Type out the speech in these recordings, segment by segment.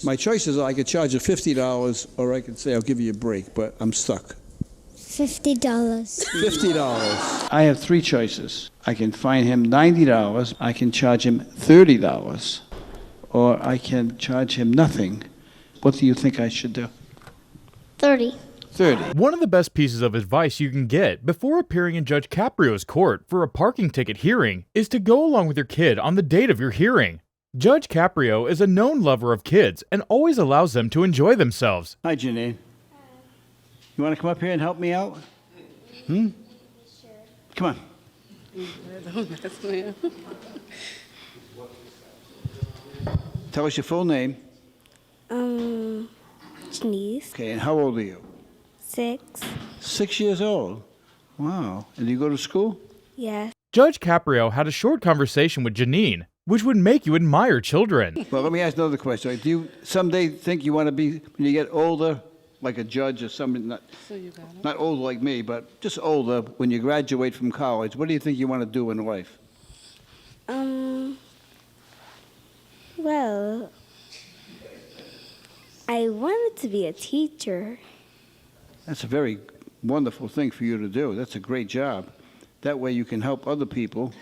My choices are I could charge you $50 or I could say I'll give you a break, but I'm stuck. $50. $50. I have three choices. I can fine him $90, I can charge him $30, or I can charge him nothing. What do you think I should do? 30. 30. One of the best pieces of advice you can get before appearing in Judge Caprio's court for a parking ticket hearing is to go along with your kid on the date of your hearing. Judge Caprio is a known lover of kids and always allows them to enjoy themselves. Hi, Janine. You want to come up here and help me out? Sure. Come on. Tell us your full name. Sneeze. Okay, and how old are you? 6. 6 years old. Wow. And do you go to school? Yes. Judge Caprio had a short conversation with Janine, which would make you admire children. Well, let me ask another question. Do you someday think you want to be, when you get older, like a judge or somebody, not older like me, but just older, when you graduate from college, what do you think you want to do in life? Well, I wanted to be a teacher. That's a very wonderful thing for you to do. That's a great job. That way you can help other people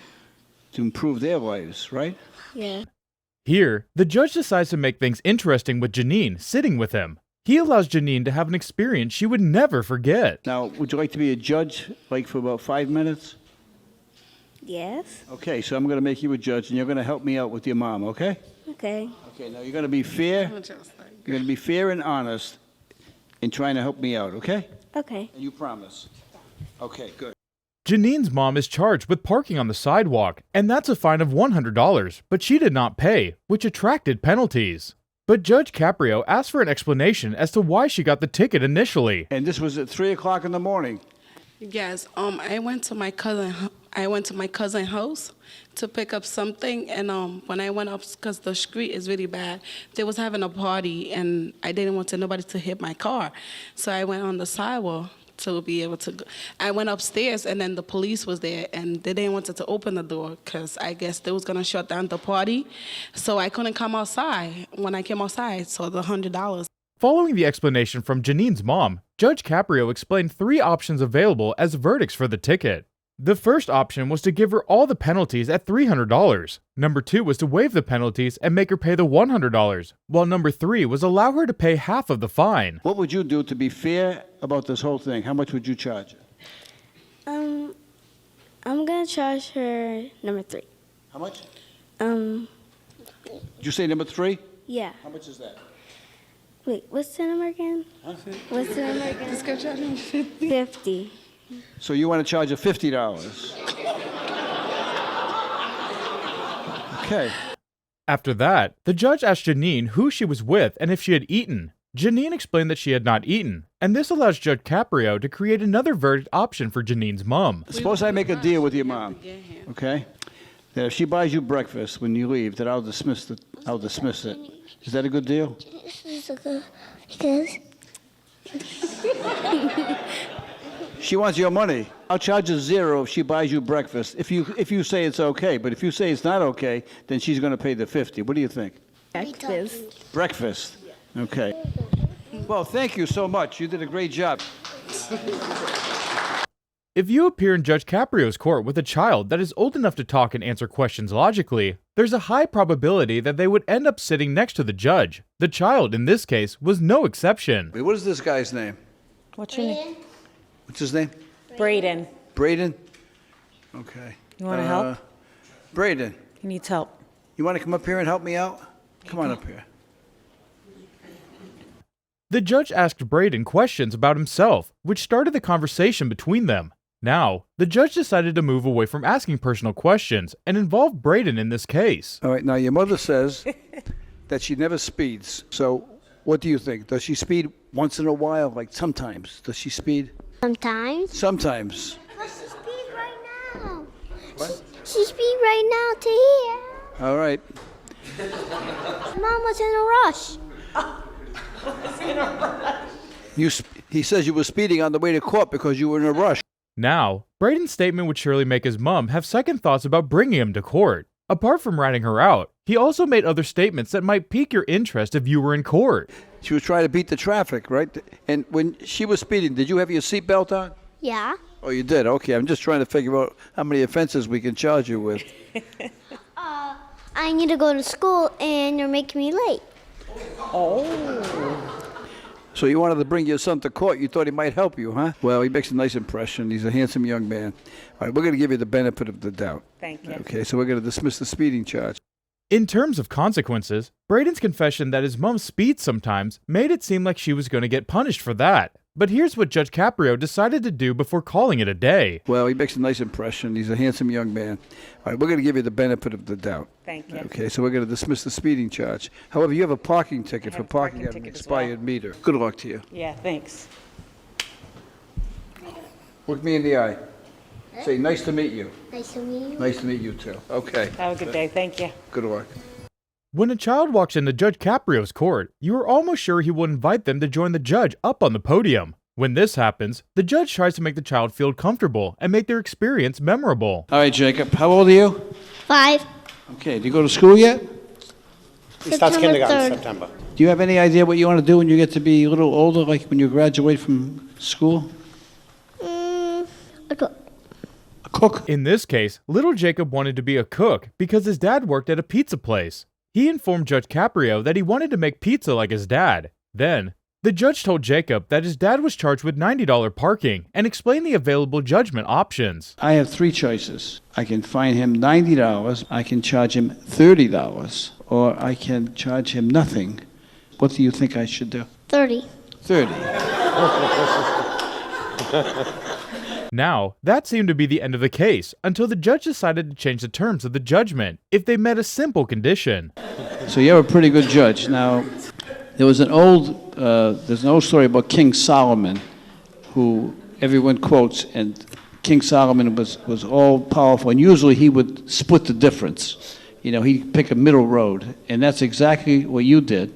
to improve their lives, right? Yeah. Here, the judge decides to make things interesting with Janine sitting with him. He allows Janine to have an experience she would never forget. Now, would you like to be a judge, like for about 5 minutes? Yes. Okay, so I'm going to make you a judge, and you're going to help me out with your mom, okay? Okay. Okay, now you're going to be fair. You're going to be fair and honest in trying to help me out, okay? Okay. And you promise. Okay, good. Janine's mom is charged with parking on the sidewalk, and that's a fine of $100, but she did not pay, which attracted penalties. But Judge Caprio asked for an explanation as to why she got the ticket initially. And this was at 3 o'clock in the morning. Yes, I went to my cousin's house to pick up something, and when I went up, because the street is really bad, they was having a party, and I didn't want nobody to hit my car, so I went on the sidewalk to be able to go. I went upstairs, and then the police was there, and they didn't want to open the door because I guess they was gonna shut down the party, so I couldn't come outside. When I came outside, so the $100. Following the explanation from Janine's mom, Judge Caprio explained 3 options available as verdicts for the ticket. The first option was to give her all the penalties at $300. Number 2 was to waive the penalties and make her pay the $100, while number 3 was allow her to pay half of the fine. What would you do to be fair about this whole thing? How much would you charge? I'm gonna charge her number 3. How much? Did you say number 3? Yeah. How much is that? Wait, what's the number again? Huh? What's the number again? Just go charge me 50. So you want to charge her $50. Okay. After that, the judge asked Janine who she was with and if she had eaten. Janine explained that she had not eaten, and this allows Judge Caprio to create another verdict option for Janine's mom. Suppose I make a deal with your mom, okay? That if she buys you breakfast when you leave, that I'll dismiss it. Is that a good deal? Because She wants your money. I'll charge her $0 if she buys you breakfast. If you say it's okay, but if you say it's not okay, then she's going to pay the $50. What do you think? breakfast. Breakfast. Okay. Well, thank you so much. You did a great job. If you appear in Judge Caprio's court with a child that is old enough to talk and answer questions logically, there's a high probability that they would end up sitting next to the judge. The child, in this case, was no exception. Wait, what is this guy's name? What's your name? What's his name? Braden. Braden? Okay. You want to help? Braden, He needs help. you want to come up here and help me out? Come on up here. The judge asked Braden questions about himself, which started the conversation between them. Now, the judge decided to move away from asking personal questions and involve Braden in this case. All right, now your mother says that she never speeds. So what do you think? Does she speed once in a while? Like sometimes? Does she speed? Sometimes. Sometimes. But she speed right now. What? She speed right now to here. All right. Mom was in a rush. He says you were speeding on the way to court because you were in a rush. Now, Braden's statement would surely make his mom have second thoughts about bringing him to court. Apart from ratting her out, He also made other statements that might pique your interest if you were in court. She was trying to beat the traffic, right? And when she was speeding, did you have your seatbelt on? Yeah. Oh, you did? Okay, I'm just trying to figure out how many offenses we can charge you with. I need to go to school and you're making me late. So you wanted to bring your son to court. You thought he might help you, huh? Well, he makes a nice impression. He's a handsome young man. All right, we're going to give you the benefit of the doubt. Thank you. Okay, so we're going to dismiss the speeding charge. In terms of consequences, Braden's confession that his mom speeds sometimes made it seem like she was going to get punished for that. But here's what Judge Caprio decided to do before calling it a day. Well, he makes a nice impression. He's a handsome young man. All right, we're going to give you the benefit of the doubt. Thank you. Okay, so we're going to dismiss the speeding charge. However, you have a parking ticket I for have a parking parking at an ticket as well. expired meter. Good luck to you. Yeah, thanks. Look me in the eye. Say, nice to meet you. Nice to meet you. Nice to meet you, too. Okay, Have a good day. Thank you. good luck. When a child walks into Judge Caprio's court, you are almost sure he will invite them to join the judge up on the podium. When this happens, the judge tries to make the child feel comfortable and make their experience memorable. All right, Jacob, how old are you? 5. Okay, do you go to school yet? He starts September kindergarten in 3rd. September. Do you have any idea what you want to do when you get to be a little older, like when you graduate from school? Okay. A cook? In this case, little Jacob wanted to be a cook because his dad worked at a pizza place. He informed Judge Caprio that he wanted to make pizza like his dad. Then, the judge told Jacob that his dad was charged with $90 parking and explained the available judgment options. I have 3 choices. I can fine him $90, I can charge him $30, or I can charge him nothing. What do you think I should do? 30. 30. Now, that seemed to be the end of the case until the judge decided to change the terms of the judgment if they met a simple condition. So you're a pretty good judge. Now, there's an old story about King Solomon, who everyone quotes, and King Solomon was all powerful, and usually he would split the difference. You know, he'd pick a middle road, and that's exactly what you did,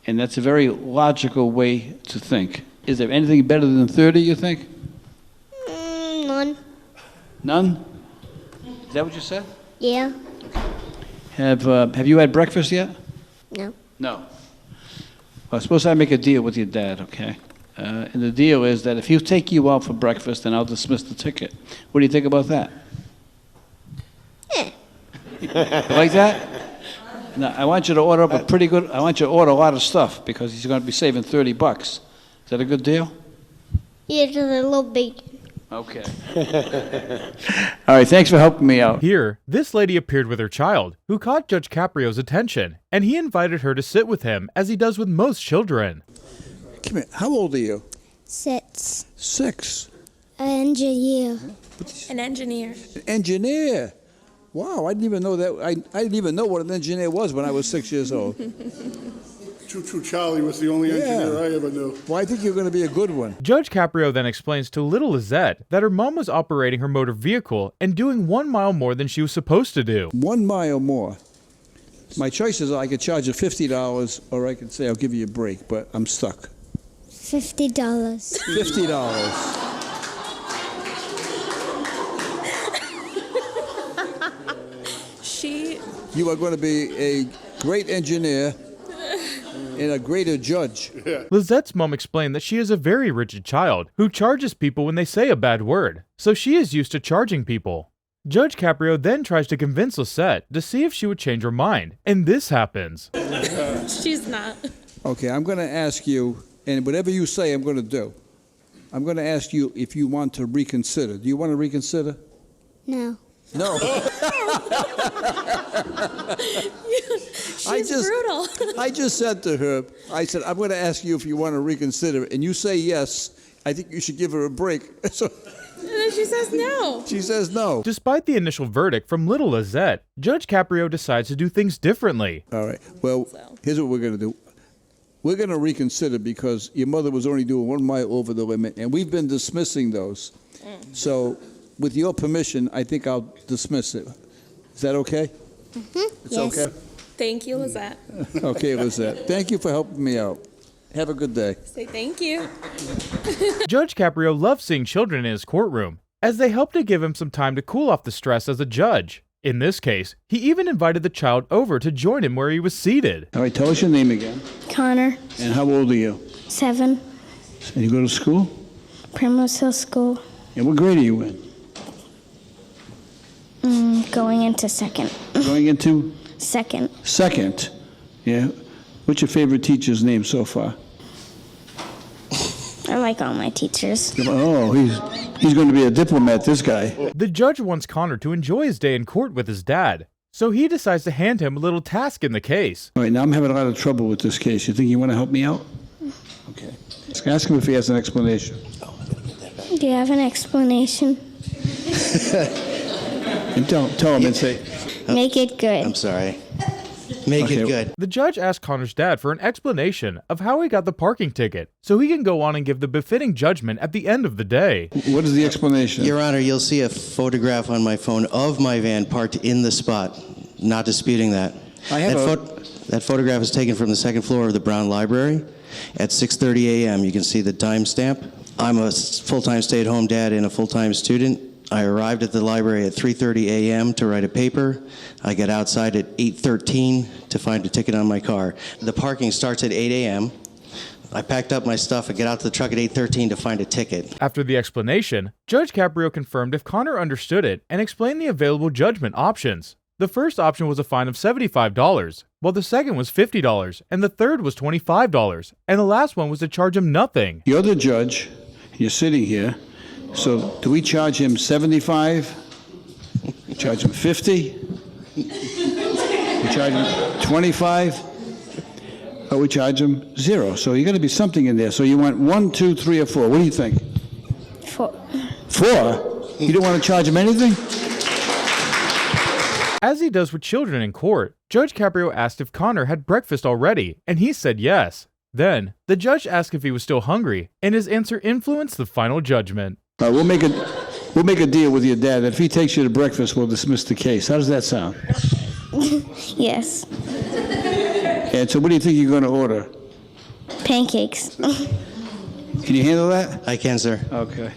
and that's a very logical way to think. Is there anything better than 30, you think? None. None? Is that what you said? Yeah. Have you had breakfast yet? No. No. Well, suppose I make a deal with your dad, okay? And the deal is that if he'll take you out for breakfast, then I'll dismiss the ticket. What do you think about that? Eh. You like that? Now, I want you to order up I want you to order a lot of stuff because he's going to be saving $30. Is that a good deal? Yeah, just a little bacon. Okay. All right, thanks for helping me out. Here, this lady appeared with her child, who caught Judge Caprio's attention, and he invited her to sit with him as he does with most children. Come here. How old are you? 6. 6. Engineer. An engineer. Engineer. Wow, I didn't even know that. I didn't even know what an engineer was when I was 6 years old. Choo Choo Charlie was the only engineer I ever knew. Well, I think you're going to be a good one. Judge Caprio then explains to little Lizette that her mom was operating her motor vehicle and doing 1 mile more than she was supposed to do. 1 mile more. My choices are I could charge you $50 or I could say I'll give you a break, but I'm stuck. $50. $50. You are going to be a great engineer and a greater judge. Lizette's mom explained that she is a very rigid child who charges people when they say a bad word, so she is used to charging people. Judge Caprio then tries to convince Lisette to see if she would change her mind, and this happens. She's not. Okay, I'm going to ask you, and whatever you say, I'm going to do. I'm going to ask you if you want to reconsider. Do you want to reconsider? No. No. She's brutal. I just said to her, I said, I'm going to ask you if you want to reconsider, and you say yes. I think you should give her a break. So And then she says no. she says no. Despite the initial verdict from little Lizette, Judge Caprio decides to do things differently. All right. Well, here's what we're going to do. We're going to reconsider because your mother was only doing 1 mile over the limit, and we've been dismissing those. So, with your permission, I think I'll dismiss it. Is that okay? It's Yes. okay? Thank you, Lizette. Okay, Lizette. Thank you for helping me out. Have a good day. Say thank you. Judge Caprio loves seeing children in his courtroom, as they help to give him some time to cool off the stress as a judge. In this case, he even invited the child over to join him where he was seated. All right, tell us your name again. Connor, And how old are you? 7, And you go to school? Primrose Hill School, And what grade are you in? going into second. Going into Second. second. Yeah. What's your favorite teacher's name so far? I like all my teachers. Oh, he's going to be a diplomat, this guy. The judge wants Connor to enjoy his day in court with his dad, so he decides to hand him a little task in the case. All right, now I'm having a lot of trouble with this case. You think you want to help me out? Okay. Ask him if he has an explanation. Do you have an explanation? And tell him and say, Make it good. I'm sorry. Make Okay. it good. The judge asked Connor's dad for an explanation of how he got the parking ticket, so he can go on and give the befitting judgment at the end of the day. what is the explanation? Your Honor, you'll see a photograph on my phone of my van parked in the spot. Not disputing that. I have That photograph is taken from the second floor of the Brown Library at 6:30 a.m. You can see the timestamp. I'm a full-time stay-at-home dad and a full-time student. I arrived at the library at 3:30 a.m. to write a paper. I get outside at 8:13 to find a ticket on my car. The parking starts at 8 a.m. I packed up my stuff and get out to the truck at 8:13 to find a ticket. After the explanation, Judge Caprio confirmed if Connor understood it and explained the available judgment options. The first option was a fine of $75, while the second was $50, and the third was $25, and the last one was to charge him nothing. You're the judge. You're sitting here. So do we charge him 75? We charge him 50? We charge him 25? Or we charge him 0? So you got to be something in there. So you want 1, 2, 3, or 4. What do you think? 4. 4? You don't want to charge him anything? As he does with children in court, Judge Caprio asked if Connor had breakfast already, and he said yes. Then, the judge asked if he was still hungry, and his answer influenced the final judgment. We'll make a deal with your dad. If he takes you to breakfast, we'll dismiss the case. How does that sound? Yes. And so what do you think you're going to order? Pancakes. Can you handle that? I can, sir. Okay.